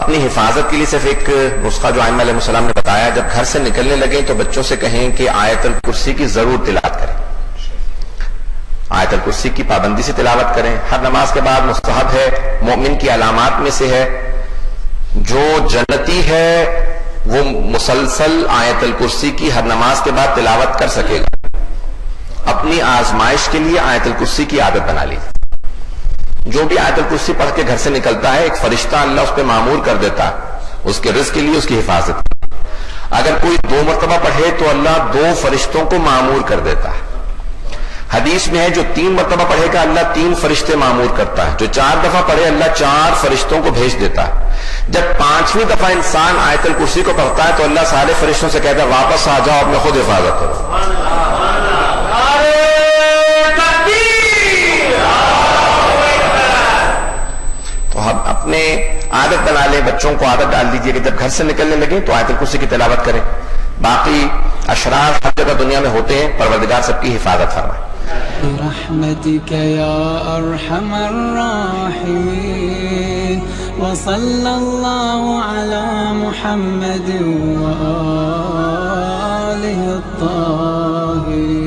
اپنی حفاظت کے لیے صرف ایک نسخہ جو ائمہ علیہ السلام نے بتایا، جب گھر سے نکلنے لگیں تو بچوں سے کہیں کہ آیت الکرسی کی ضرور تلاوت کریں، آیت الکرسی کی پابندی سے تلاوت کریں، ہر نماز کے بعد مستحب ہے، مومن کی علامات میں سے ہے، جو جنتی ہے وہ مسلسل آیت الکرسی کی ہر نماز کے بعد تلاوت کر سکے گا۔ اپنی آزمائش کے لیے آیت الکرسی کی عادت بنا لی، جو بھی آیت الکرسی پڑھ کے گھر سے نکلتا ہے ایک فرشتہ اللہ اس پہ معمور کر دیتا ہے اس کے رزق کے لیے، اس کی حفاظت۔ اگر کوئی 2 مرتبہ پڑھے تو اللہ 2 فرشتوں کو معمور کر دیتا ہے۔ حدیث میں ہے جو 3 مرتبہ پڑھے گا اللہ 3 فرشتے معمور کرتا ہے، جو 4 دفعہ پڑھے اللہ 4 فرشتوں کو بھیج دیتا ہے۔ جب 5ویں دفعہ انسان آیت الکرسی کو پڑھتا ہے تو اللہ سارے فرشتوں سے کہتا ہے واپس آ جاؤ، اپنے خود حفاظت کرو۔ تو ہم اپنے عادت بنا لیں، بچوں کو عادت ڈال دیجئے کہ جب گھر سے نکلنے لگیں تو آیت الکرسی کی تلاوت کریں۔ باقی اشرار ہر جگہ دنیا میں ہوتے ہیں، پروردگار سب کی حفاظت فرمائے۔ برحمتك يا أرحم الراحمين وصلى الله على محمد وآله الطاهرين۔